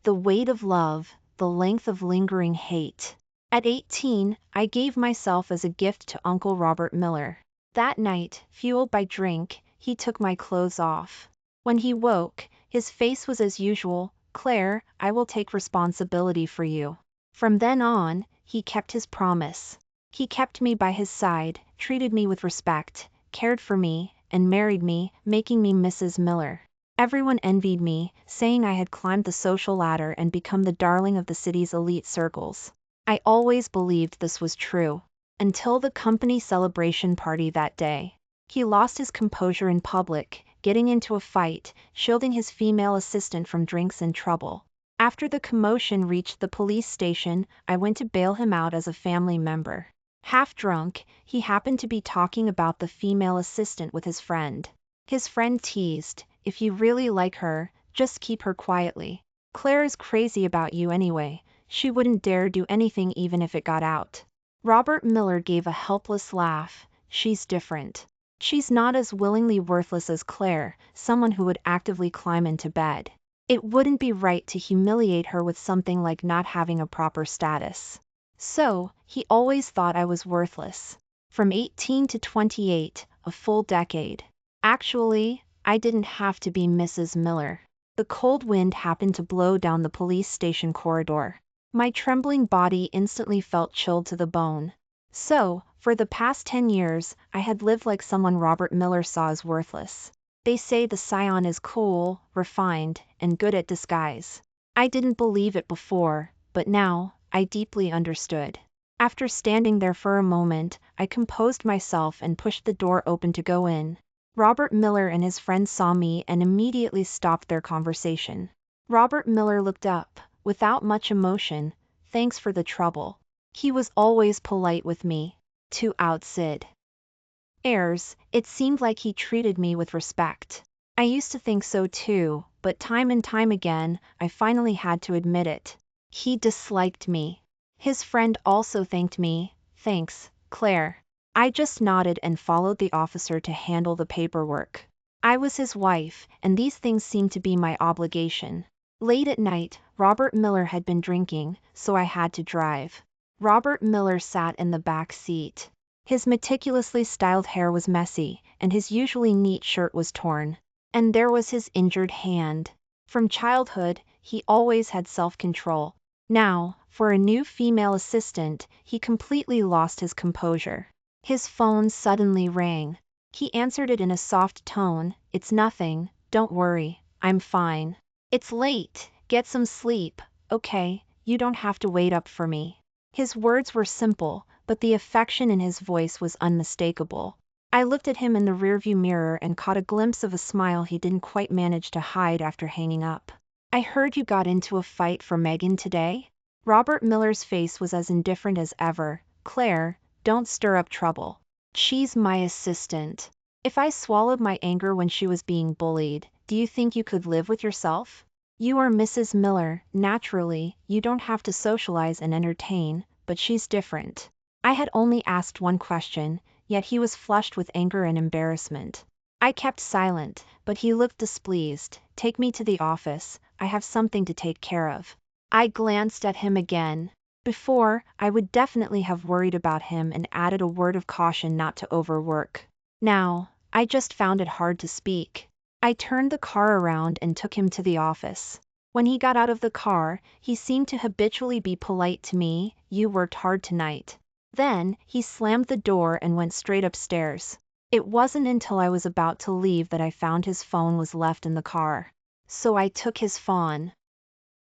The weight of love, the length of lingering hate. At 18, I gave myself as a gift to Uncle Robert Miller. That night, fueled by drink, he took my clothes off. When he woke, his face was as usual. "Claire, I will take responsibility for you." From then on, he kept his promise. He kept me by his side, treated me with respect, cared for me, and married me, making me Mrs. Miller. Everyone envied me, saying I had climbed the social ladder and become the darling of the city's elite circles. I always believed this was true. Until the company celebration party that day. He lost his composure in public, getting into a fight, shielding his female assistant from drinks and trouble. After the commotion reached the police station, I went to bail him out as a family member. Half drunk, he happened to be talking about the female assistant with his friend. His friend teased, "If you really like her, just keep her quietly. Claire is crazy about you anyway. She wouldn't dare do anything even if it got out." Robert Miller gave a helpless laugh. "She's different. She's not as willingly worthless as Claire, someone who would actively climb into bed. It wouldn't be right to humiliate her with something like not having a proper status." So, he always thought I was worthless. From 18 to 28, a full decade. Actually, I didn't have to be Mrs. Miller. The cold wind happened to blow down the police station corridor. My trembling body instantly felt chilled to the bone. So, for the past 10 years, I had lived like someone Robert Miller saw as worthless. They say the scion is cool, refined, and good at disguise. I didn't believe it before, but now, I deeply understood. After standing there for a moment, I composed myself and pushed the door open to go in. Robert Miller and his friend saw me and immediately stopped their conversation. Robert Miller looked up, without much emotion. "Thanks for the trouble." He was always polite with me. To outsid airs, it seemed like he treated me with respect. I used to think so too, but time and time again, I finally had to admit it. He disliked me. His friend also thanked me. "Thanks, Claire." I just nodded and followed the officer to handle the paperwork. I was his wife, and these things seemed to be my obligation. Late at night, Robert Miller had been drinking, so I had to drive. Robert Miller sat in the back seat. His meticulously styled hair was messy, and his usually neat shirt was torn. And there was his injured hand. From childhood, he always had self-control. Now, for a new female assistant, he completely lost his composure. His phone suddenly rang. He answered it in a soft tone. "It's nothing, don't worry, I'm fine. It's late, get some sleep, okay, you don't have to wait up for me." His words were simple, but the affection in his voice was unmistakable. I looked at him in the rearview mirror and caught a glimpse of a smile he didn't quite manage to hide after hanging up. "I heard you got into a fight for Megan today?" Robert Miller's face was as indifferent as ever. "Claire, don't stir up trouble. She's my assistant. If I swallowed my anger when she was being bullied, do you think you could live with yourself? You are Mrs. Miller, naturally, you don't have to socialize and entertain, but she's different." I had only asked one question, yet he was flushed with anger and embarrassment. I kept silent, but he looked displeased. "Take me to the office, I have something to take care of." I glanced at him again. Before, I would definitely have worried about him and added a word of caution not to overwork. Now, I just found it hard to speak. I turned the car around and took him to the office. When he got out of the car, he seemed to habitually be polite to me. "You worked hard tonight." Then, he slammed the door and went straight upstairs. It wasn't until I was about to leave that I found his phone was left in the car. So I took his phone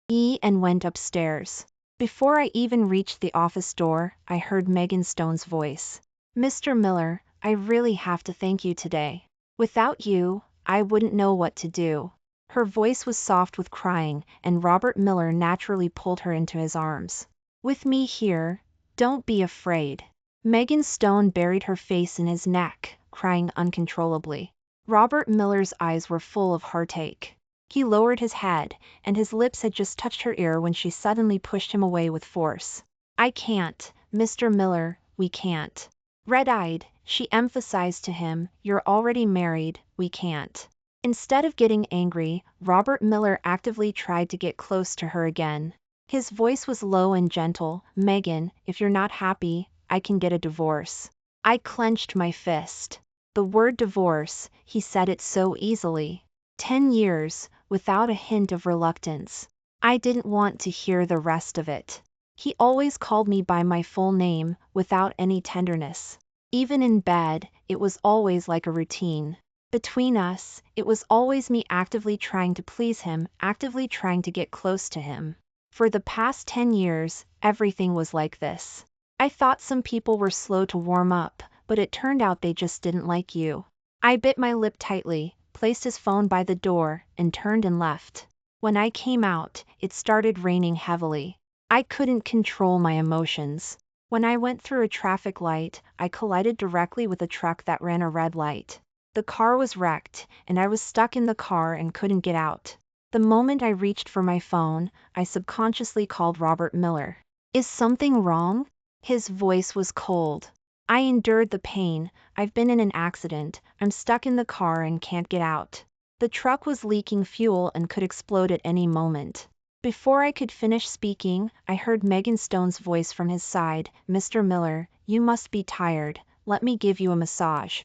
and went upstairs. Before I even reached the office door, I heard Megan Stone's voice. "Mr. Miller, I really have to thank you today. Without you, I wouldn't know what to do." Her voice was soft with crying, and Robert Miller naturally pulled her into his arms. "With me here, don't be afraid." Megan Stone buried her face in his neck, crying uncontrollably. Robert Miller's eyes were full of heartache. He lowered his head, and his lips had just touched her ear when she suddenly pushed him away with force. "I can't, Mr. Miller, we can't." Red-eyed, she emphasized to him, "You're already married, we can't." Instead of getting angry, Robert Miller actively tried to get close to her again. His voice was low and gentle. "Megan, if you're not happy, I can get a divorce." I clenched my fist. The word divorce, he said it so easily. 10 years, without a hint of reluctance. I didn't want to hear the rest of it. He always called me by my full name, without any tenderness. Even in bed, it was always like a routine. Between us, it was always me actively trying to please him, actively trying to get close to him. For the past 10 years, everything was like this. I thought some people were slow to warm up, but it turned out they just didn't like you. I bit my lip tightly, placed his phone by the door, and turned and left. When I came out, it started raining heavily. I couldn't control my emotions. When I went through a traffic light, I collided directly with a truck that ran a red light. The car was wrecked, and I was stuck in the car and couldn't get out. The moment I reached for my phone, I subconsciously called Robert Miller. "Is something wrong?" His voice was cold. "I endured the pain. I've been in an accident. I'm stuck in the car and can't get out. The truck was leaking fuel and could explode at any moment." Before I could finish speaking, I heard Megan Stone's voice from his side. "Mr. Miller, you must be tired. Let me give you a massage."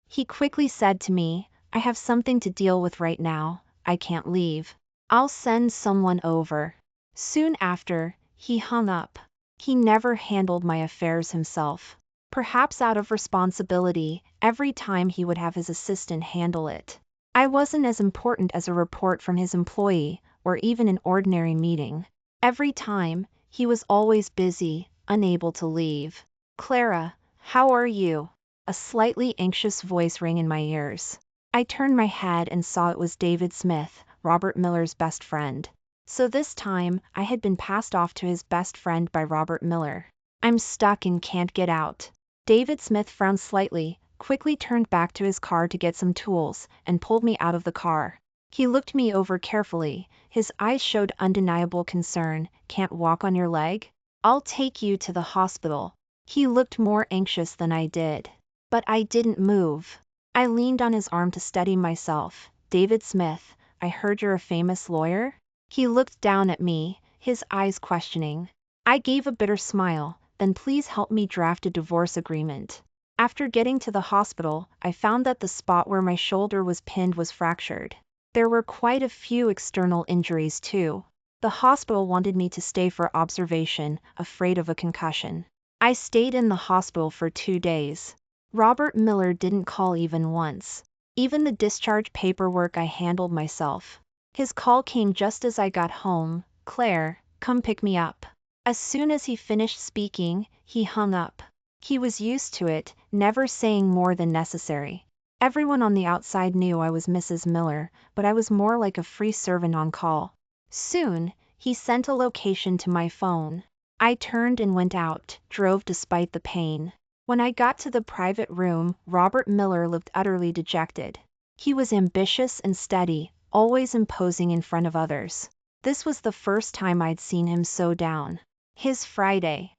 He quickly said to me, "I have something to deal with right now. I can't leave. I'll send someone over." Soon after, he hung up. He never handled my affairs himself. Perhaps out of responsibility, every time he would have his assistant handle it. I wasn't as important as a report from his employee, or even an ordinary meeting. Every time, he was always busy, unable to leave. "Clara, how are you?" A slightly anxious voice rang in my ears. I turned my head and saw it was David Smith, Robert Miller's best friend. So this time, I had been passed off to his best friend by Robert Miller. "I'm stuck and can't get out." David Smith frowned slightly, quickly turned back to his car to get some tools, and pulled me out of the car. He looked me over carefully. His eyes showed undeniable concern. "Can't walk on your leg? I'll take you to the hospital." He looked more anxious than I did. But I didn't move. I leaned on his arm to steady myself. "David Smith, I heard you're a famous lawyer?" He looked down at me, his eyes questioning. I gave a bitter smile. "Then please help me draft a divorce agreement." After getting to the hospital, I found that the spot where my shoulder was pinned was fractured. There were quite a few external injuries too. The hospital wanted me to stay for observation, afraid of a concussion. I stayed in the hospital for 2 days. Robert Miller didn't call even once. Even the discharge paperwork I handled myself. His call came just as I got home. "Claire, come pick me up." As soon as he finished speaking, he hung up. He was used to it, never saying more than necessary. Everyone on the outside knew I was Mrs. Miller, but I was more like a free servant on call. Soon, he sent a location to my phone. I turned and went out, drove despite the pain. When I got to the private room, Robert Miller looked utterly dejected. He was ambitious and steady, always imposing in front of others. This was the first time I'd seen him so down. His Friday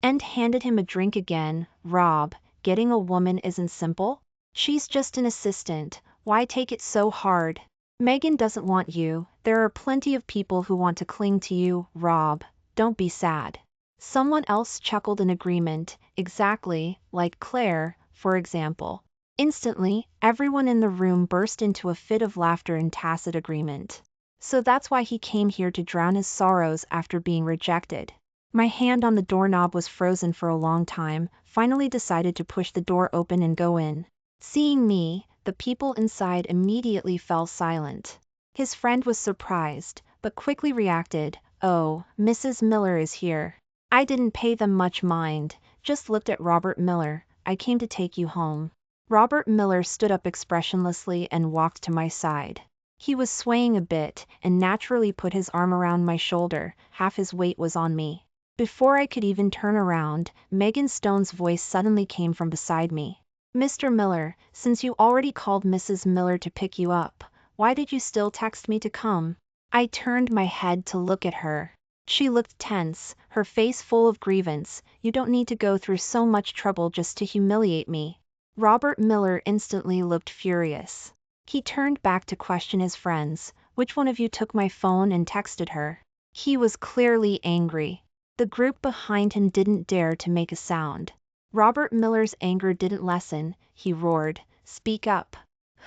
and handed him a drink again. "Rob, getting a woman isn't simple. She's just an assistant. Why take it so hard? Megan doesn't want you. There are plenty of people who want to cling to you. Rob, don't be sad." Someone else chuckled in agreement. "Exactly, like Claire, for example." Instantly, everyone in the room burst into a fit of laughter in tacit agreement. So that's why he came here to drown his sorrows after being rejected. My hand on the doorknob was frozen for a long time, finally decided to push the door open and go in. Seeing me, the people inside immediately fell silent. His friend was surprised, but quickly reacted. "Oh, Mrs. Miller is here." I didn't pay them much mind, just looked at Robert Miller. "I came to take you home." Robert Miller stood up expressionlessly and walked to my side. He was swaying a bit, and naturally put his arm around my shoulder. Half his weight was on me. Before I could even turn around, Megan Stone's voice suddenly came from beside me. "Mr. Miller, since you already called Mrs. Miller to pick you up, why did you still text me to come?" I turned my head to look at her. She looked tense, her face full of grievance. "You don't need to go through so much trouble just to humiliate me." Robert Miller instantly looked furious. He turned back to question his friends. Which one of you took my phone and texted her? He was clearly angry. The group behind him didn't dare to make a sound. Robert Miller's anger didn't lessen. He roared, "Speak up.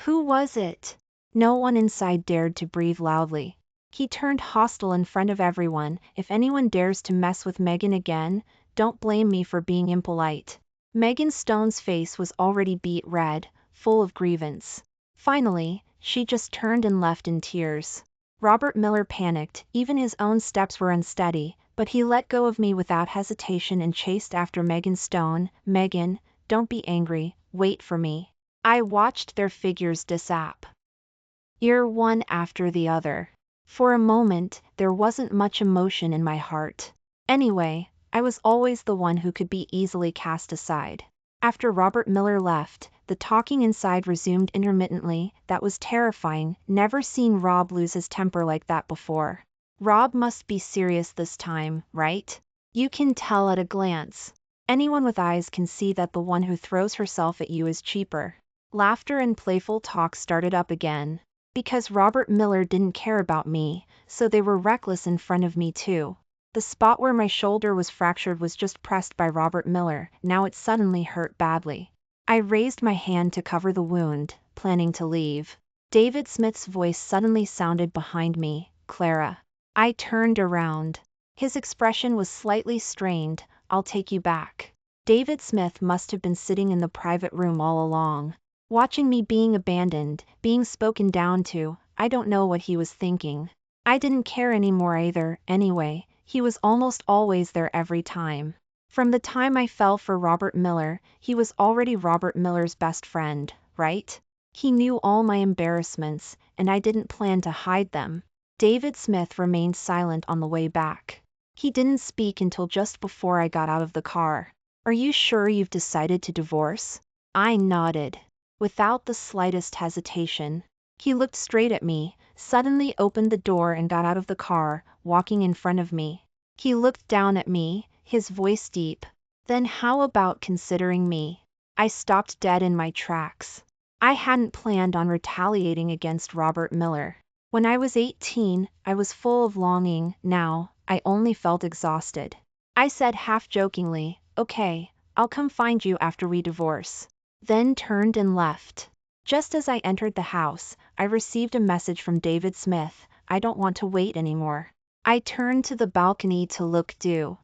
Who was it?" No one inside dared to breathe loudly. He turned hostile in front of everyone. "If anyone dares to mess with Megan again, don't blame me for being impolite." Megan Stone's face was already beet red, full of grievance. Finally, she just turned and left in tears. Robert Miller panicked. Even his own steps were unsteady, but he let go of me without hesitation and chased after Megan Stone. "Megan, don't be angry, wait for me." I watched their figures disappear one after the other. For a moment, there wasn't much emotion in my heart. Anyway, I was always the one who could be easily cast aside. After Robert Miller left, the talking inside resumed intermittently. That was terrifying. Never seen Rob lose his temper like that before. Rob must be serious this time, right? You can tell at a glance. Anyone with eyes can see that the one who throws herself at you is cheaper. Laughter and playful talk started up again. Because Robert Miller didn't care about me, so they were reckless in front of me too. The spot where my shoulder was fractured was just pressed by Robert Miller. Now it suddenly hurt badly. I raised my hand to cover the wound, planning to leave. David Smith's voice suddenly sounded behind me. "Clara." I turned around. His expression was slightly strained. "I'll take you back." David Smith must have been sitting in the private room all along, watching me being abandoned, being spoken down to. I don't know what he was thinking. I didn't care anymore either. Anyway, he was almost always there every time. From the time I fell for Robert Miller, he was already Robert Miller's best friend, right? He knew all my embarrassments, and I didn't plan to hide them. David Smith remained silent on the way back. He didn't speak until just before I got out of the car. "Are you sure you've decided to divorce?" I nodded, without the slightest hesitation. He looked straight at me, suddenly opened the door and got out of the car, walking in front of me. He looked down at me, his voice deep. "Then how about considering me?" I stopped dead in my tracks. I hadn't planned on retaliating against Robert Miller. When I was 18, I was full of longing. Now, I only felt exhausted. I said half-jokingly, "Okay, I'll come find you after we divorce." Then turned and left. Just as I entered the house, I received a message from David Smith. "I don't want to wait anymore." I turned to the balcony to look due.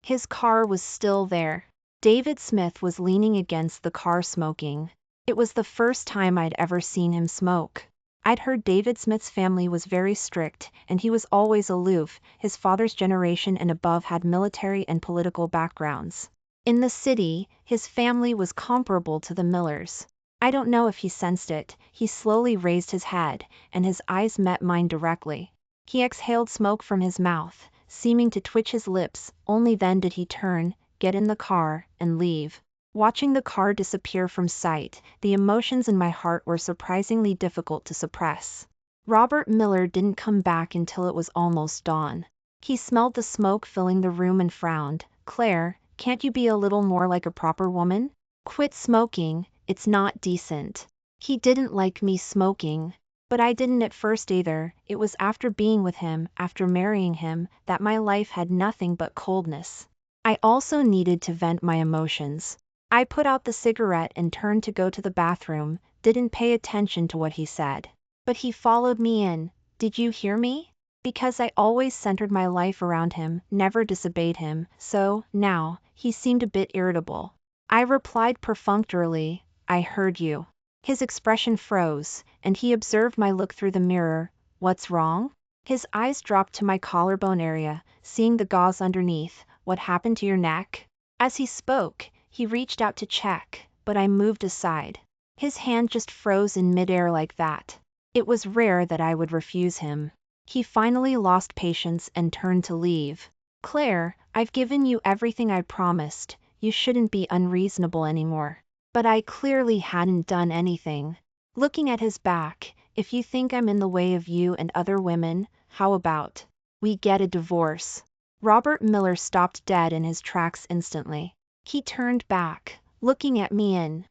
His car was still there. David Smith was leaning against the car smoking. It was the first time I'd ever seen him smoke. I'd heard David Smith's family was very strict, and he was always aloof. His father's generation and above had military and political backgrounds. In the city, his family was comparable to the Millers. I don't know if he sensed it. He slowly raised his head, and his eyes met mine directly. He exhaled smoke from his mouth, seeming to twitch his lips. Only then did he turn, get in the car, and leave. Watching the car disappear from sight, the emotions in my heart were surprisingly difficult to suppress. Robert Miller didn't come back until it was almost dawn. He smelled the smoke filling the room and frowned. "Claire, can't you be a little more like a proper woman? Quit smoking, it's not decent." He didn't like me smoking. But I didn't at first either. It was after being with him, after marrying him, that my life had nothing but coldness. I also needed to vent my emotions. I put out the cigarette and turned to go to the bathroom, didn't pay attention to what he said. But he followed me in. "Did you hear me?" Because I always centered my life around him, never disobeyed him, so, now, he seemed a bit irritable. I replied perfunctorily, "I heard you." His expression froze, and he observed my look through the mirror. "What's wrong?" His eyes dropped to my collarbone area, seeing the gauze underneath. "What happened to your neck?" As he spoke, he reached out to check, but I moved aside. His hand just froze in midair like that. It was rare that I would refuse him. He finally lost patience and turned to leave. "Claire, I've given you everything I promised. You shouldn't be unreasonable anymore." But I clearly hadn't done anything. Looking at his back, "If you think I'm in the way of you and other women, how about we get a divorce?" Robert Miller stopped dead in his tracks instantly. He turned back, looking at me in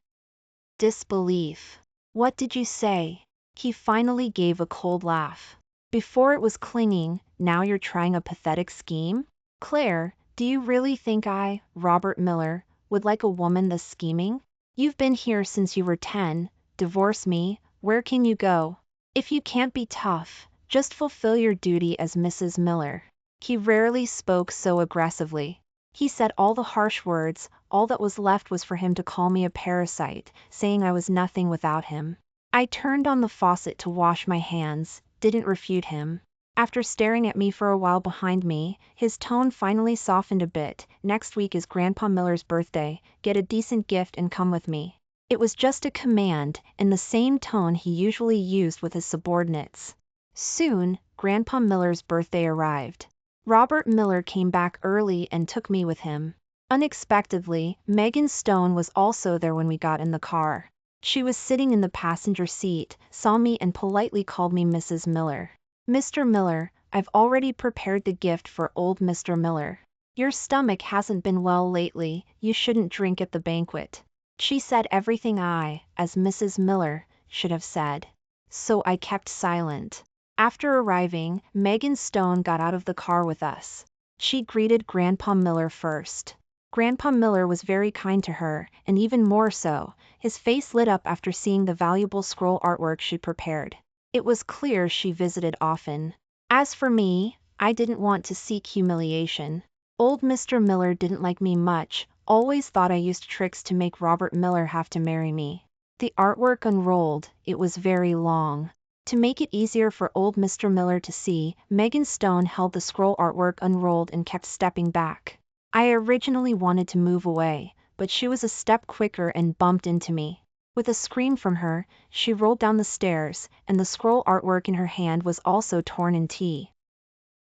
Disbelief. What did you say? He finally gave a cold laugh. Before it was clinging, now you're trying a pathetic scheme? Claire, do you really think I, Robert Miller, would like a woman this scheming? You've been here since you were 10, divorce me, where can you go? If you can't be tough, just fulfill your duty as Mrs. Miller. He rarely spoke so aggressively. He said all the harsh words, all that was left was for him to call me a parasite, saying I was nothing without him. I turned on the faucet to wash my hands, didn't refute him. After staring at me for a while behind me, his tone finally softened a bit. Next week is Grandpa Miller's birthday, get a decent gift and come with me. It was just a command, in the same tone he usually used with his subordinates. Soon, Grandpa Miller's birthday arrived. Robert Miller came back early and took me with him. Unexpectedly, Megan Stone was also there when we got in the car. She was sitting in the passenger seat, saw me and politely called me Mrs. Miller. Mr. Miller, I've already prepared the gift for old Mr. Miller. Your stomach hasn't been well lately, you shouldn't drink at the banquet. She said everything I, as Mrs. Miller, should have said. So I kept silent. After arriving, Megan Stone got out of the car with us. She greeted Grandpa Miller first. Grandpa Miller was very kind to her, and even more so, his face lit up after seeing the valuable scroll artwork she prepared. It was clear she visited often. As for me, I didn't want to seek humiliation. Old Mr. Miller didn't like me much, always thought I used tricks to make Robert Miller have to marry me. The artwork unrolled, it was very long. To make it easier for old Mr. Miller to see, Megan Stone held the scroll artwork unrolled and kept stepping back. I originally wanted to move away, but she was a step quicker and bumped into me. With a scream from her, she rolled down the stairs, and the scroll artwork in her hand was also torn in two.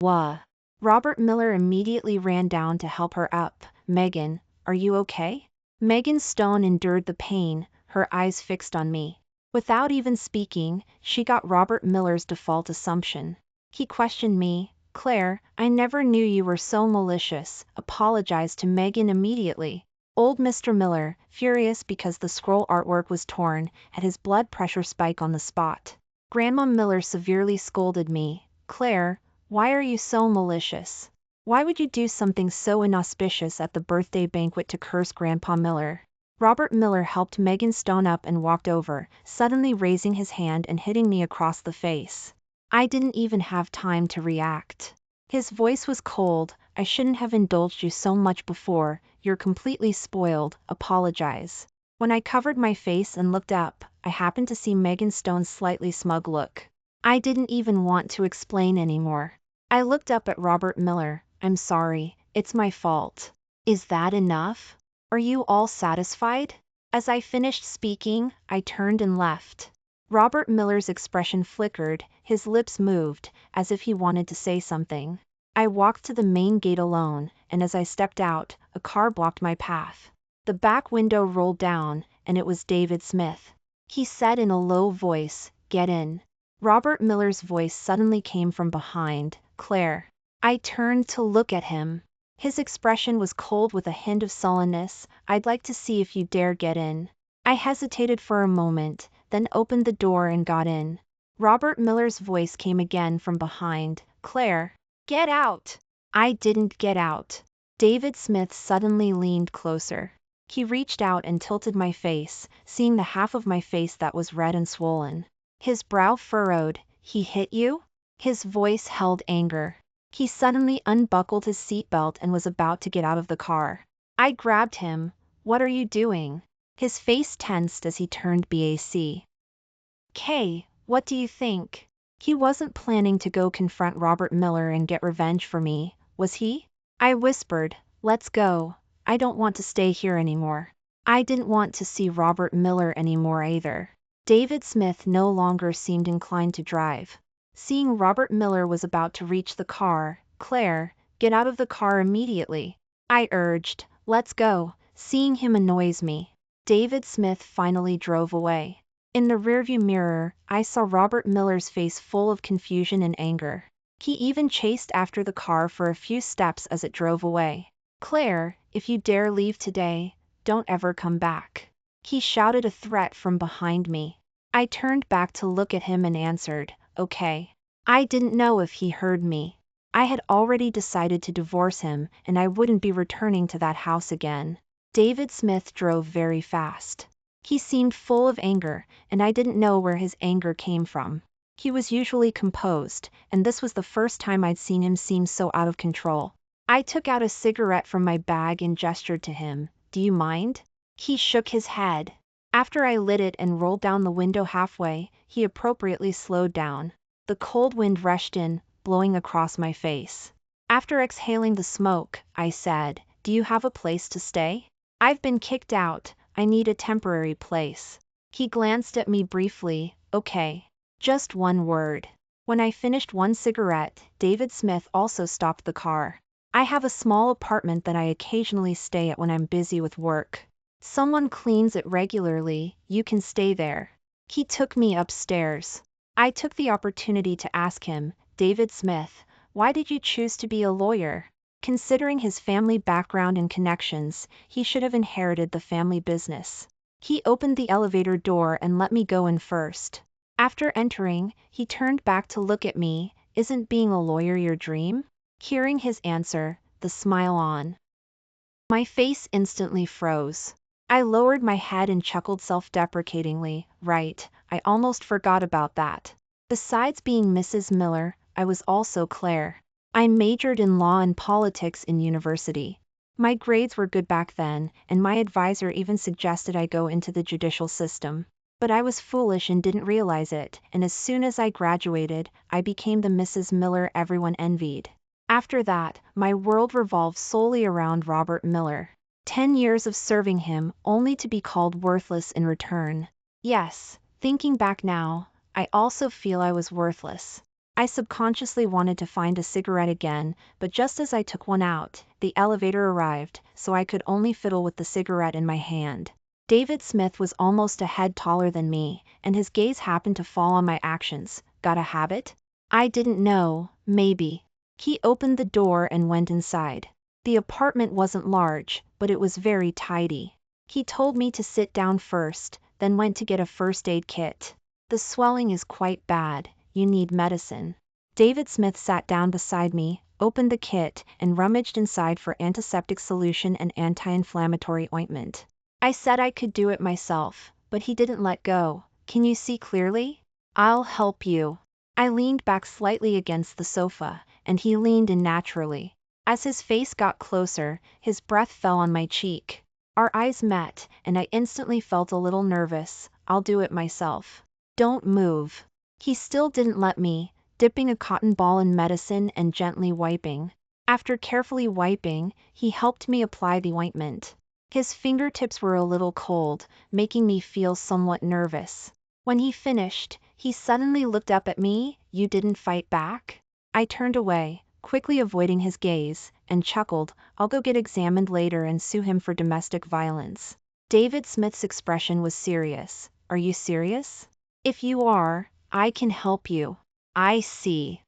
Wah! Robert Miller immediately ran down to help her up. Megan, are you okay? Megan Stone endured the pain, her eyes fixed on me. Without even speaking, she got Robert Miller's default assumption. He questioned me. Claire, I never knew you were so malicious, apologized to Megan immediately. Old Mr. Miller, furious because the scroll artwork was torn, had his blood pressure spike on the spot. Grandma Miller severely scolded me. Claire, why are you so malicious? Why would you do something so inauspicious at the birthday banquet to curse Grandpa Miller? Robert Miller helped Megan Stone up and walked over, suddenly raising his hand and hitting me across the face. I didn't even have time to react. His voice was cold. I shouldn't have indulged you so much before, you're completely spoiled, apologize. When I covered my face and looked up, I happened to see Megan Stone's slightly smug look. I didn't even want to explain anymore. I looked up at Robert Miller. I'm sorry, it's my fault. Is that enough? Are you all satisfied? As I finished speaking, I turned and left. Robert Miller's expression flickered, his lips moved, as if he wanted to say something. I walked to the main gate alone, and as I stepped out, a car blocked my path. The back window rolled down, and it was David Smith. He said in a low voice, "Get in." Robert Miller's voice suddenly came from behind, "Claire." I turned to look at him. His expression was cold with a hint of sullenness. "I'd like to see if you dare get in." I hesitated for a moment, then opened the door and got in. Robert Miller's voice came again from behind, "Claire, get out." I didn't get out. David Smith suddenly leaned closer. He reached out and tilted my face, seeing the half of my face that was red and swollen. His brow furrowed. "He hit you?" His voice held anger. He suddenly unbuckled his seatbelt and was about to get out of the car. I grabbed him. "What are you doing?" His face tensed as he turned back. "Kay, what do you think?" He wasn't planning to go confront Robert Miller and get revenge for me, was he? I whispered, "Let's go. I don't want to stay here anymore." I didn't want to see Robert Miller anymore either. David Smith no longer seemed inclined to drive. Seeing Robert Miller was about to reach the car, "Claire, get out of the car immediately." I urged, "Let's go." Seeing him annoys me. David Smith finally drove away. In the rearview mirror, I saw Robert Miller's face full of confusion and anger. He even chased after the car for a few steps as it drove away. "Claire, if you dare leave today, don't ever come back." He shouted a threat from behind me. I turned back to look at him and answered, okay. I didn't know if he heard me. I had already decided to divorce him, and I wouldn't be returning to that house again. David Smith drove very fast. He seemed full of anger, and I didn't know where his anger came from. He was usually composed, and this was the first time I'd seen him seem so out of control. I took out a cigarette from my bag and gestured to him. Do you mind? He shook his head. After I lit it and rolled down the window halfway, he appropriately slowed down. The cold wind rushed in, blowing across my face. After exhaling the smoke, I said, do you have a place to stay? I've been kicked out, I need a temporary place. He glanced at me briefly, okay. Just one word. When I finished one cigarette, David Smith also stopped the car. I have a small apartment that I occasionally stay at when I'm busy with work. Someone cleans it regularly, you can stay there. He took me upstairs. I took the opportunity to ask him, David Smith, why did you choose to be a lawyer? Considering his family background and connections, he should have inherited the family business. He opened the elevator door and let me go in first. After entering, he turned back to look at me, isn't being a lawyer your dream? Hearing his answer, the smile on my face instantly froze. I lowered my head and chuckled self-deprecatingly, right, I almost forgot about that. Besides being Mrs. Miller, I was also Claire. I majored in law and politics in university. My grades were good back then, and my advisor even suggested I go into the judicial system. But I was foolish and didn't realize it, and as soon as I graduated, I became the Mrs. Miller everyone envied. After that, my world revolved solely around Robert Miller. 10 years of serving him, only to be called worthless in return. Yes, thinking back now, I also feel I was worthless. I subconsciously wanted to find a cigarette again, but just as I took one out, the elevator arrived, so I could only fiddle with the cigarette in my hand. David Smith was almost a head taller than me, and his gaze happened to fall on my actions. Got a habit? I didn't know, maybe. He opened the door and went inside. The apartment wasn't large, but it was very tidy. He told me to sit down first, then went to get a first aid kit. The swelling is quite bad, you need medicine. David Smith sat down beside me, opened the kit, and rummaged inside for antiseptic solution and anti-inflammatory ointment. I said I could do it myself, but he didn't let go. Can you see clearly? I'll help you. I leaned back slightly against the sofa, and he leaned in naturally. As his face got closer, his breath fell on my cheek. Our eyes met, and I instantly felt a little nervous. I'll do it myself. Don't move. He still didn't let me, dipping a cotton ball in medicine and gently wiping. After carefully wiping, he helped me apply the ointment. His fingertips were a little cold, making me feel somewhat nervous. When he finished, he suddenly looked up at me. You didn't fight back? I turned away, quickly avoiding his gaze, and chuckled, I'll go get examined later and sue him for domestic violence. David Smith's expression was serious. Are you serious? If you are, I can help you. I see.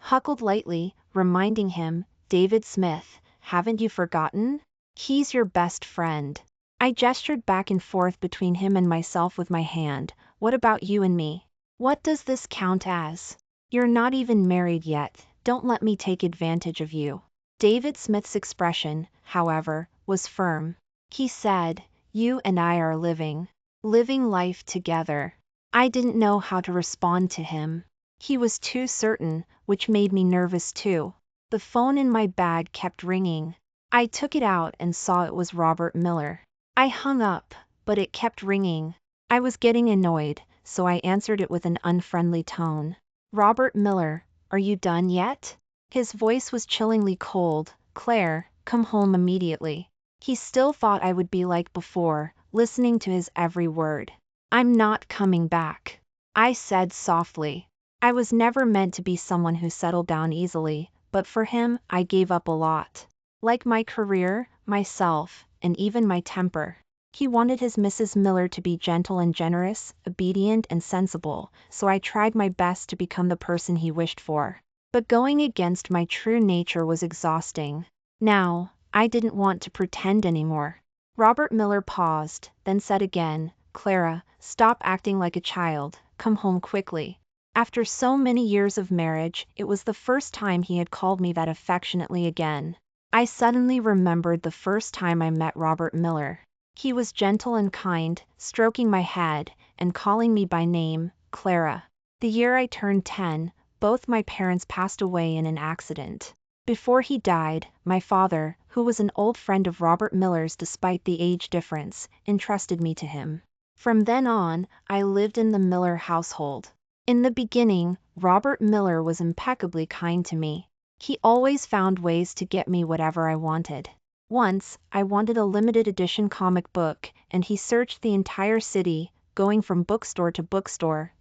Huckled lightly, reminding him, David Smith, haven't you forgotten? He's your best friend. I gestured back and forth between him and myself with my hand. What about you and me? What does this count as? You're not even married yet, don't let me take advantage of you. David Smith's expression, however, was firm. He said, you and I are living life together. I didn't know how to respond to him. He was too certain, which made me nervous too. The phone in my bag kept ringing. I took it out and saw it was Robert Miller. I hung up, but it kept ringing. I was getting annoyed, so I answered it with an unfriendly tone. Robert Miller, are you done yet? His voice was chillingly cold. Claire, come home immediately. He still thought I would be like before, listening to his every word. I'm not coming back, I said softly. I was never meant to be someone who settled down easily, but for him, I gave up a lot. Like my career, myself, and even my temper. He wanted his Mrs. Miller to be gentle and generous, obedient and sensible, so I tried my best to become the person he wished for. But going against my true nature was exhausting. Now, I didn't want to pretend anymore. Robert Miller paused, then said again, Clara, stop acting like a child, come home quickly. After so many years of marriage, it was the first time he had called me that affectionately again. I suddenly remembered the first time I met Robert Miller. He was gentle and kind, stroking my head, and calling me by name, Clara. The year I turned 10, both my parents passed away in an accident. Before he died, my father, who was an old friend of Robert Miller's despite the age difference, entrusted me to him. From then on, I lived in the Miller household. In the beginning, Robert Miller was impeccably kind to me. He always found ways to get me whatever I wanted. Once, I wanted a limited edition comic book, and he searched the entire city, going from bookstore to bookstore,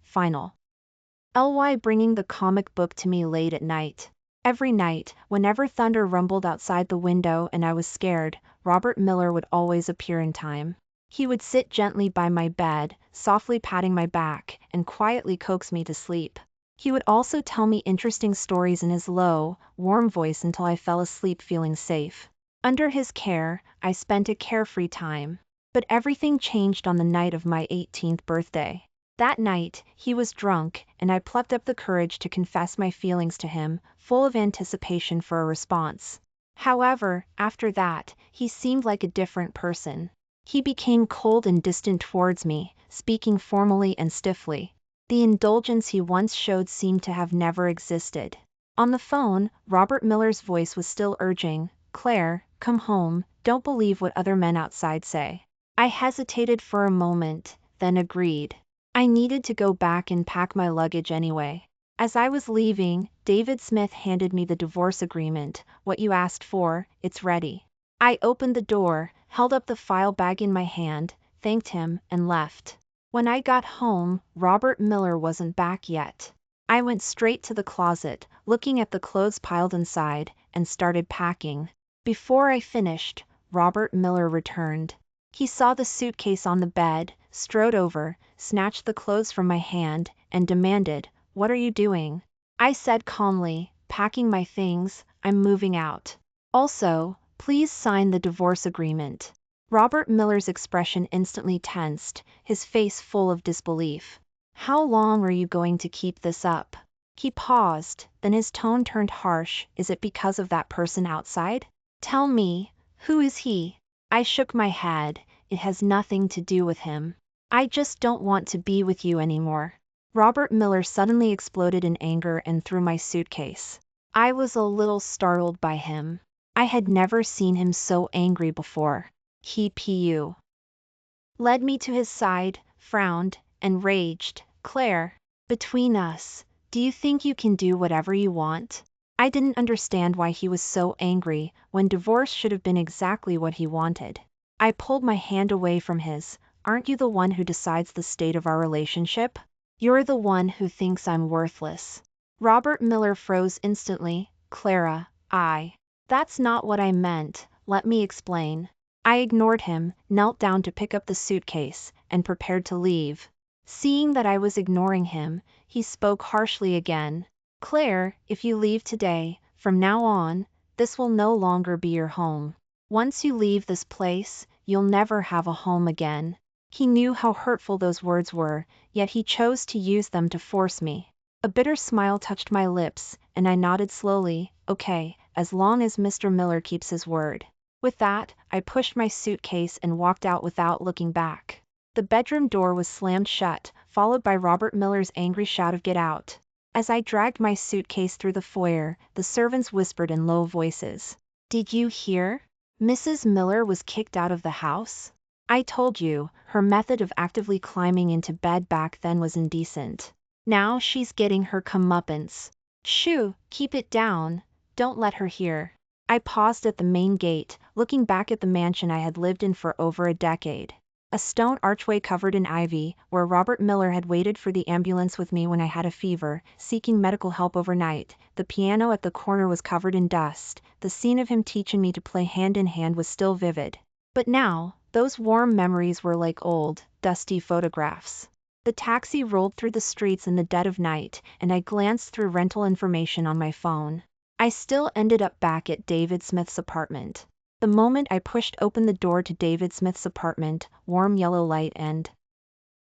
bringing the comic book to me late at night. Every night, whenever thunder rumbled outside the window and I was scared, Robert Miller would always appear in time. He would sit gently by my bed, softly patting my back, and quietly coax me to sleep. He would also tell me interesting stories in his low, warm voice until I fell asleep feeling safe. Under his care, I spent a carefree time. But everything changed on the night of my 18th birthday. That night, he was drunk, and I plucked up the courage to confess my feelings to him, full of anticipation for a response. However, after that, he seemed like a different person. He became cold and distant towards me, speaking formally and stiffly. The indulgence he once showed seemed to have never existed. On the phone, Robert Miller's voice was still urging, Claire, come home, don't believe what other men outside say. I hesitated for a moment, then agreed. I needed to go back and pack my luggage anyway. As I was leaving, David Smith handed me the divorce agreement. What you asked for, it's ready. I opened the door, held up the file bag in my hand, thanked him, and left. When I got home, Robert Miller wasn't back yet. I went straight to the closet, looking at the clothes piled inside, and started packing. Before I finished, Robert Miller returned. He saw the suitcase on the bed, strode over, snatched the clothes from my hand, and demanded, What are you doing? I said calmly, packing my things, I'm moving out. Also, please sign the divorce agreement. Robert Miller's expression instantly tensed, his face full of disbelief. How long are you going to keep this up? He paused, then his tone turned harsh. Is it because of that person outside? Tell me, who is he? I shook my head. It has nothing to do with him. I just don't want to be with you anymore. Robert Miller suddenly exploded in anger and threw my suitcase. I was a little startled by him. I had never seen him so angry before. He led me to his side, frowned, and raged. Claire, between us, do you think you can do whatever you want? I didn't understand why he was so angry, when divorce should have been exactly what he wanted. I pulled my hand away from his. Aren't you the one who decides the state of our relationship? You're the one who thinks I'm worthless. Robert Miller froze instantly. Clara, that's not what I meant, let me explain. I ignored him, knelt down to pick up the suitcase, and prepared to leave. Seeing that I was ignoring him, he spoke harshly again. Claire, if you leave today, from now on, this will no longer be your home. Once you leave this place, you'll never have a home again. He knew how hurtful those words were, yet he chose to use them to force me. A bitter smile touched my lips, and I nodded slowly, okay, as long as Mr. Miller keeps his word. With that, I pushed my suitcase and walked out without looking back. The bedroom door was slammed shut, followed by Robert Miller's angry shout of "Get out!" As I dragged my suitcase through the foyer, the servants whispered in low voices. Did you hear? Mrs. Miller was kicked out of the house? I told you, her method of actively climbing into bed back then was indecent. Now she's getting her comeuppance. Shoo, keep it down, don't let her hear. I paused at the main gate, looking back at the mansion I had lived in for over a decade. A stone archway covered in ivy, where Robert Miller had waited for the ambulance with me when I had a fever, seeking medical help overnight. The piano at the corner was covered in dust. The scene of him teaching me to play hand in hand was still vivid. But now, those warm memories were like old, dusty photographs. The taxi rolled through the streets in the dead of night, and I glanced through rental information on my phone. I still ended up back at David Smith's apartment. The moment I pushed open the door to David Smith's apartment, warm yellow light and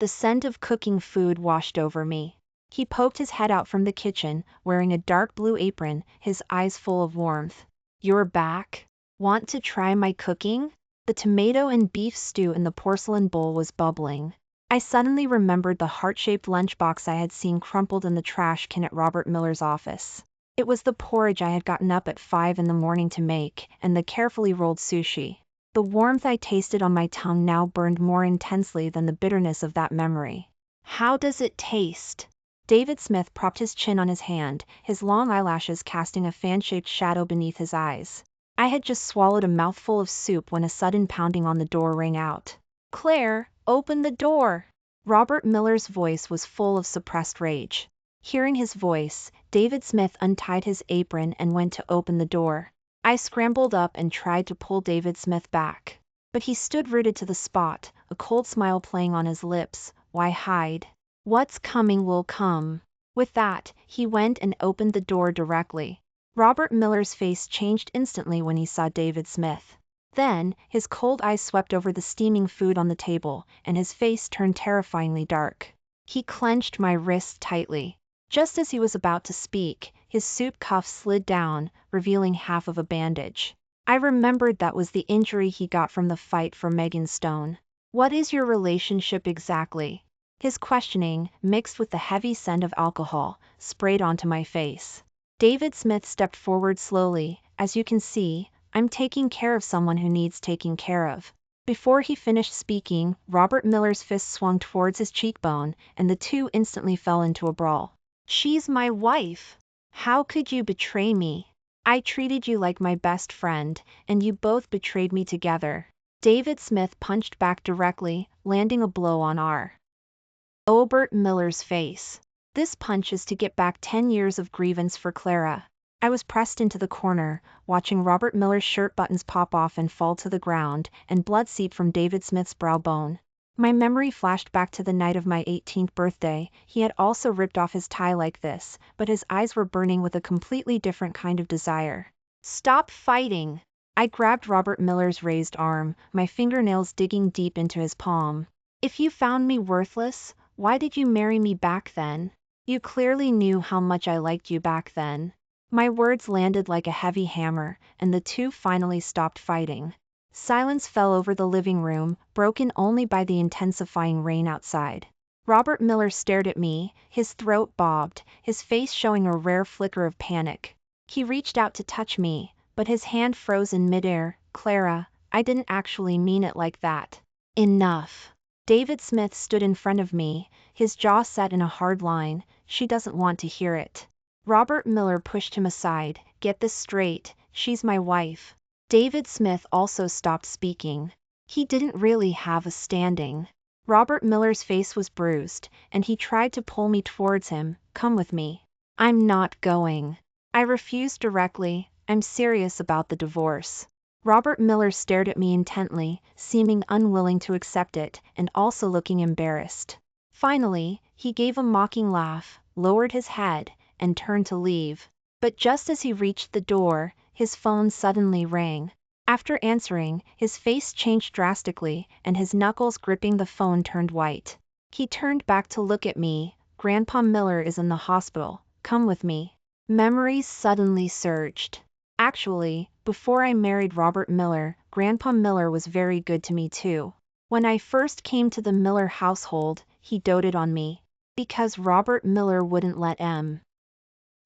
the scent of cooking food washed over me. He poked his head out from the kitchen, wearing a dark blue apron, his eyes full of warmth. "You're back? Want to try my cooking?" The tomato and beef stew in the porcelain bowl was bubbling. I suddenly remembered the heart-shaped lunchbox I had seen crumpled in the trash can at Robert Miller's office. It was the porridge I had gotten up at 5 in the morning to make, and the carefully rolled sushi. The warmth I tasted on my tongue now burned more intensely than the bitterness of that memory. "How does it taste?" David Smith propped his chin on his hand, his long eyelashes casting a fan-shaped shadow beneath his eyes. I had just swallowed a mouthful of soup when a sudden pounding on the door rang out. "Claire, open the door!" Robert Miller's voice was full of suppressed rage. Hearing his voice, David Smith untied his apron and went to open the door. I scrambled up and tried to pull David Smith back. But he stood rooted to the spot, a cold smile playing on his lips. "Why hide? What's coming will come." With that, he went and opened the door directly. Robert Miller's face changed instantly when he saw David Smith. Then, his cold eyes swept over the steaming food on the table, and his face turned terrifyingly dark. He clenched my wrist tightly. Just as he was about to speak, his suit cuff slid down, revealing half of a bandage. I remembered that was the injury he got from the fight for Megan Stone. "What is your relationship exactly?" His questioning, mixed with the heavy scent of alcohol, sprayed onto my face. David Smith stepped forward slowly. "As you can see, I'm taking care of someone who needs taking care of." Before he finished speaking, Robert Miller's fist swung towards his cheekbone, and the two instantly fell into a brawl. "She's my wife. How could you betray me? I treated you like my best friend, and you both betrayed me together." David Smith punched back directly, landing a blow on Robert Miller's face. This punch is to get back 10 years of grievance for Clara. I was pressed into the corner, watching Robert Miller's shirt buttons pop off and fall to the ground, and blood seep from David Smith's brow bone. My memory flashed back to the night of my 18th birthday. He had also ripped off his tie like this, but his eyes were burning with a completely different kind of desire. "Stop fighting!" I grabbed Robert Miller's raised arm, my fingernails digging deep into his palm. "If you found me worthless, why did you marry me back then? You clearly knew how much I liked you back then." My words landed like a heavy hammer, and the two finally stopped fighting. Silence fell over the living room, broken only by the intensifying rain outside. Robert Miller stared at me, his throat bobbed, his face showing a rare flicker of panic. He reached out to touch me, but his hand froze in midair. "Clara, I didn't actually mean it like that." "Enough." David Smith stood in front of me, his jaw set in a hard line. "She doesn't want to hear it." Robert Miller pushed him aside. "Get this straight, she's my wife." David Smith also stopped speaking. He didn't really have a standing. Robert Miller's face was bruised, and he tried to pull me towards him. "Come with me." "I'm not going." I refused directly. "I'm serious about the divorce." Robert Miller stared at me intently, seeming unwilling to accept it, and also looking embarrassed. Finally, he gave a mocking laugh, lowered his head, and turned to leave. But just as he reached the door, his phone suddenly rang. After answering, his face changed drastically, and his knuckles gripping the phone turned white. He turned back to look at me. "Grandpa Miller is in the hospital. Come with me." Memories suddenly surged. Actually, before I married Robert Miller, Grandpa Miller was very good to me too. When I first came to the Miller household, he doted on me. Because Robert Miller wouldn't let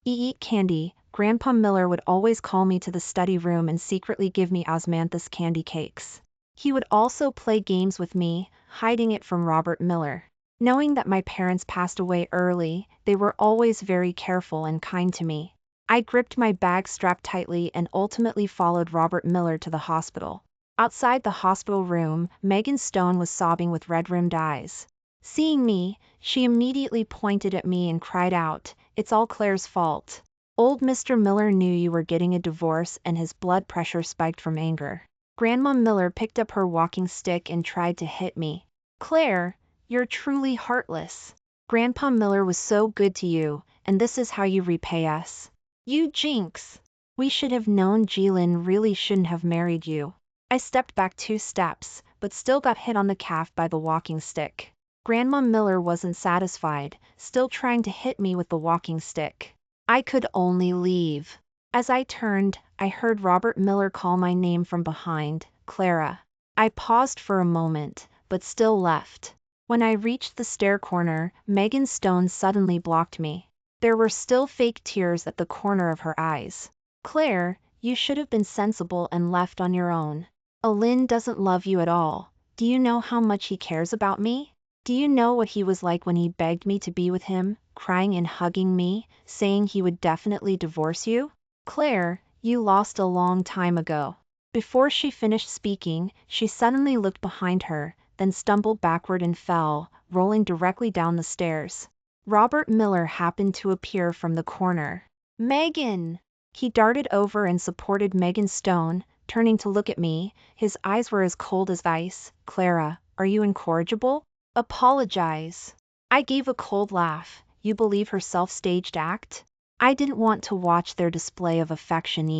eat candy, Grandpa Miller would always call me to the study room and secretly give me osmanthus candy cakes. He would also play games with me, hiding it from Robert Miller. Knowing that my parents passed away early, they were always very careful and kind to me. I gripped my bag strapped tightly and ultimately followed Robert Miller to the hospital. Outside the hospital room, Megan Stone was sobbing with red-rimmed eyes. Seeing me, she immediately pointed at me and cried out, "It's all Claire's fault." Old Mr. Miller knew you were getting a divorce, and his blood pressure spiked from anger. Grandma Miller picked up her walking stick and tried to hit me. "Claire, you're truly heartless. Grandpa Miller was so good to you, and this is how you repay us. You jinx." We should have known Jilin really shouldn't have married you. I stepped back 2 steps, but still got hit on the calf by the walking stick. Grandma Miller wasn't satisfied, still trying to hit me with the walking stick. I could only leave. As I turned, I heard Robert Miller call my name from behind, Clara. I paused for a moment, but still left. When I reached the stair corner, Megan Stone suddenly blocked me. There were still fake tears at the corner of her eyes. Claire, you should have been sensible and left on your own. Alin doesn't love you at all. Do you know how much he cares about me? Do you know what he was like when he begged me to be with him, crying and hugging me, saying he would definitely divorce you? Claire, you lost a long time ago. Before she finished speaking, she suddenly looked behind her, then stumbled backward and fell, rolling directly down the stairs. Robert Miller happened to appear from the corner. Megan! He darted over and supported Megan Stone, turning to look at me. His eyes were as cold as ice. Clara, are you incorrigible? Apologize. I gave a cold laugh. You believe her self-staged act? I didn't want to watch their display of affection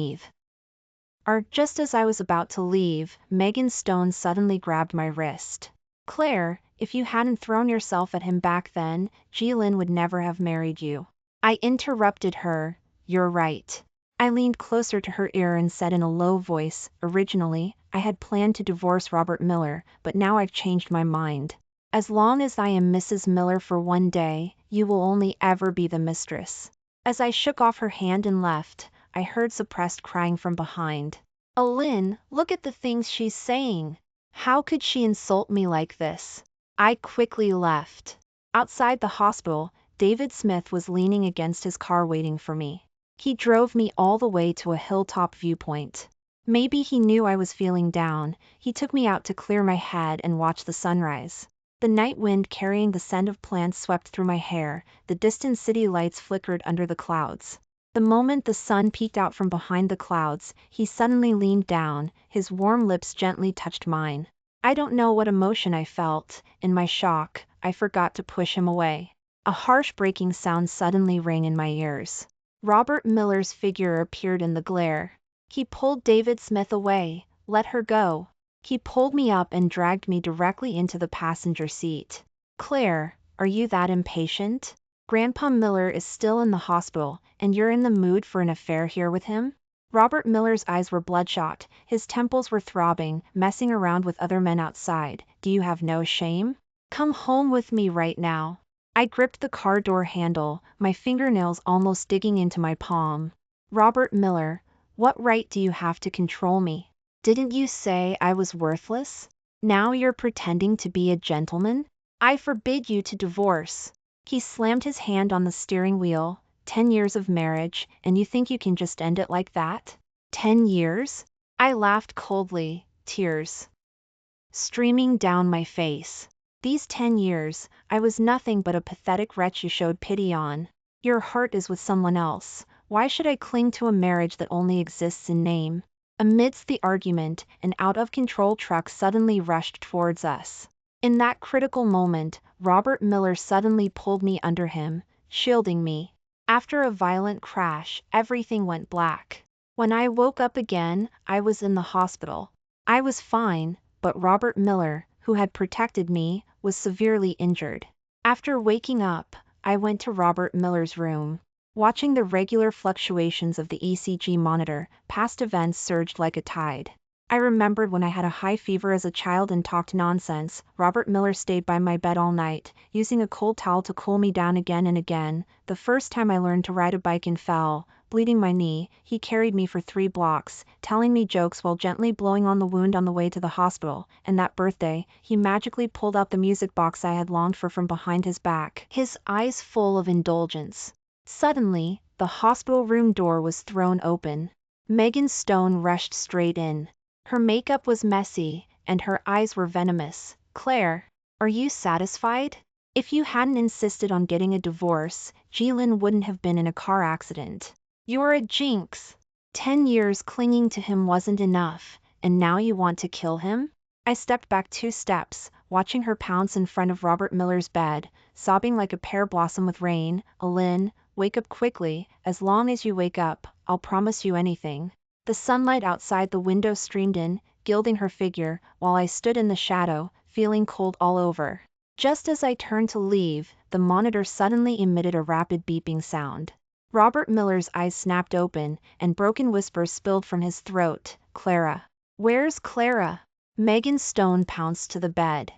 just as I was about to leave, Megan Stone suddenly grabbed my wrist. Claire, if you hadn't thrown yourself at him back then, Jilin would never have married you. I interrupted her. You're right. I leaned closer to her ear and said in a low voice, originally, I had planned to divorce Robert Miller, but now I've changed my mind. As long as I am Mrs. Miller for one day, you will only ever be the mistress. As I shook off her hand and left, I heard suppressed crying from behind. Alin, look at the things she's saying. How could she insult me like this? I quickly left. Outside the hospital, David Smith was leaning against his car waiting for me. He drove me all the way to a hilltop viewpoint. Maybe he knew I was feeling down. He took me out to clear my head and watch the sunrise. The night wind carrying the scent of plants swept through my hair, the distant city lights flickered under the clouds. The moment the sun peeked out from behind the clouds, he suddenly leaned down, his warm lips gently touched mine. I don't know what emotion I felt. In my shock, I forgot to push him away. A harsh breaking sound suddenly rang in my ears. Robert Miller's figure appeared in the glare. He pulled David Smith away. Let her go. He pulled me up and dragged me directly into the passenger seat. Claire, are you that impatient? Grandpa Miller is still in the hospital, and you're in the mood for an affair here with him? Robert Miller's eyes were bloodshot, his temples were throbbing, messing around with other men outside. Do you have no shame? Come home with me right now. I gripped the car door handle, my fingernails almost digging into my palm. Robert Miller, what right do you have to control me? Didn't you say I was worthless? Now you're pretending to be a gentleman? I forbid you to divorce. He slammed his hand on the steering wheel. 10 years of marriage, and you think you can just end it like that? 10 years? I laughed coldly, tears streaming down my face. These 10 years, I was nothing but a pathetic wretch you showed pity on. Your heart is with someone else. Why should I cling to a marriage that only exists in name? Amidst the argument, an out-of-control truck suddenly rushed towards us. In that critical moment, Robert Miller suddenly pulled me under him, shielding me. After a violent crash, everything went black. When I woke up again, I was in the hospital. I was fine, but Robert Miller, who had protected me, was severely injured. After waking up, I went to Robert Miller's room. Watching the regular fluctuations of the ECG monitor, past events surged like a tide. I remembered when I had a high fever as a child and talked nonsense. Robert Miller stayed by my bed all night, using a cold towel to cool me down again and again. The first time I learned to ride a bike and fell, bleeding my knee, he carried me for 3 blocks, telling me jokes while gently blowing on the wound on the way to the hospital. And that birthday, he magically pulled out the music box I had longed for from behind his back, his eyes full of indulgence. Suddenly, the hospital room door was thrown open. Megan Stone rushed straight in. Her makeup was messy, and her eyes were venomous. Claire, are you satisfied? If you hadn't insisted on getting a divorce, Jilin wouldn't have been in a car accident. You're a jinx. 10 years clinging to him wasn't enough, and now you want to kill him? I stepped back 2 steps, watching her pounce in front of Robert Miller's bed, sobbing like a pear blossom with rain. Alin, wake up quickly. As long as you wake up, I'll promise you anything. The sunlight outside the window streamed in, gilding her figure, while I stood in the shadow, feeling cold all over. Just as I turned to leave, the monitor suddenly emitted a rapid beeping sound. Robert Miller's eyes snapped open, and broken whispers spilled from his throat. Clara. Where's Clara? Megan Stone pounced to the bed.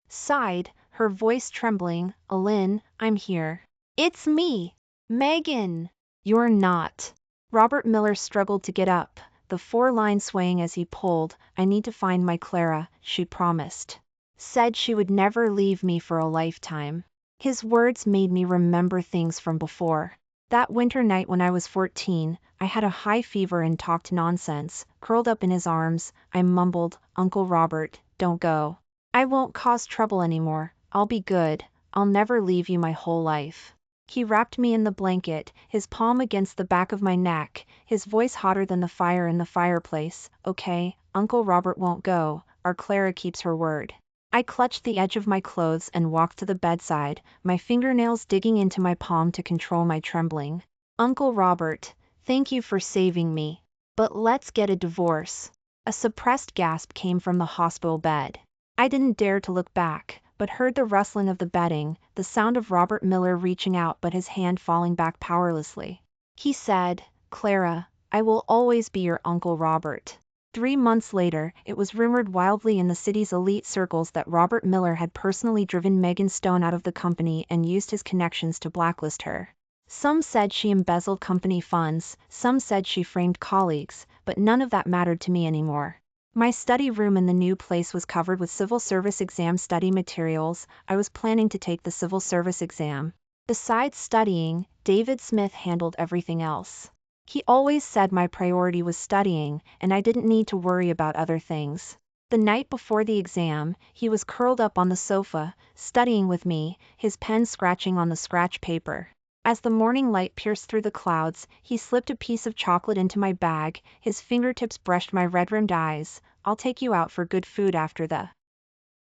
Sighed, her voice trembling. Alin, I'm here. It's me. Megan. You're not. Robert Miller struggled to get up, the 4 lines swaying as he pulled. I need to find my Clara, she promised. Said she would never leave me for a lifetime. His words made me remember things from before. That winter night when I was 14, I had a high fever and talked nonsense. Curled up in his arms, I mumbled, Uncle Robert, don't go. I won't cause trouble anymore. I'll be good. I'll never leave you my whole life. He wrapped me in the blanket, his palm against the back of my neck, his voice hotter than the fire in the fireplace. Okay, Uncle Robert won't go. Our Clara keeps her word. I clutched the edge of my clothes and walked to the bedside, my fingernails digging into my palm to control my trembling. Uncle Robert, thank you for saving me. But let's get a divorce. A suppressed gasp came from the hospital bed. I didn't dare to look back, but heard the rustling of the bedding, the sound of Robert Miller reaching out but his hand falling back powerlessly. He said, Clara, I will always be your Uncle Robert. 3 months later, it was rumored wildly in the city's elite circles that Robert Miller had personally driven Megan Stone out of the company and used his connections to blacklist her. Some said she embezzled company funds, some said she framed colleagues, but none of that mattered to me anymore. My study room in the new place was covered with civil service exam study materials. I was planning to take the civil service exam. Besides studying, David Smith handled everything else. He always said my priority was studying, and I didn't need to worry about other things. The night before the exam, he was curled up on the sofa, studying with me, his pen scratching on the scratch paper. As the morning light pierced through the clouds, he slipped a piece of chocolate into my bag, his fingertips brushed my red-rimmed eyes. I'll take you out for good food after the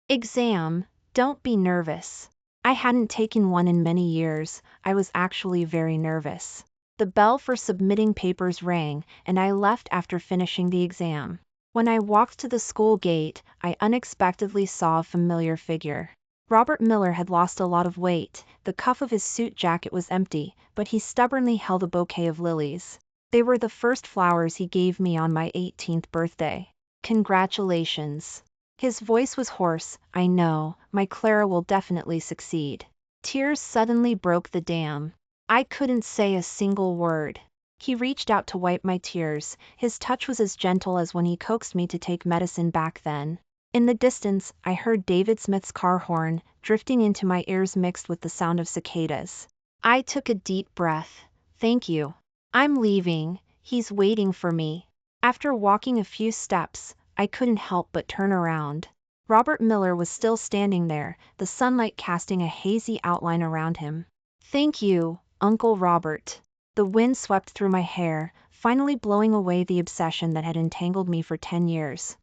exam. Don't be nervous. I hadn't taken one in many years. I was actually very nervous. The bell for submitting papers rang, and I left after finishing the exam. When I walked to the school gate, I unexpectedly saw a familiar figure. Robert Miller had lost a lot of weight, the cuff of his suit jacket was empty, but he stubbornly held a bouquet of lilies. They were the first flowers he gave me on my 18th birthday. Congratulations. His voice was hoarse. I know, my Clara will definitely succeed. Tears suddenly broke the dam. I couldn't say a single word. He reached out to wipe my tears. His touch was as gentle as when he coaxed me to take medicine back then. In the distance, I heard David Smith's car horn, drifting into my ears mixed with the sound of cicadas. I took a deep breath. Thank you. I'm leaving. He's waiting for me. After walking a few steps, I couldn't help but turn around. Robert Miller was still standing there, the sunlight casting a hazy outline around him. Thank you, Uncle Robert. The wind swept through my hair, finally blowing away the obsession that had entangled me for 10 years.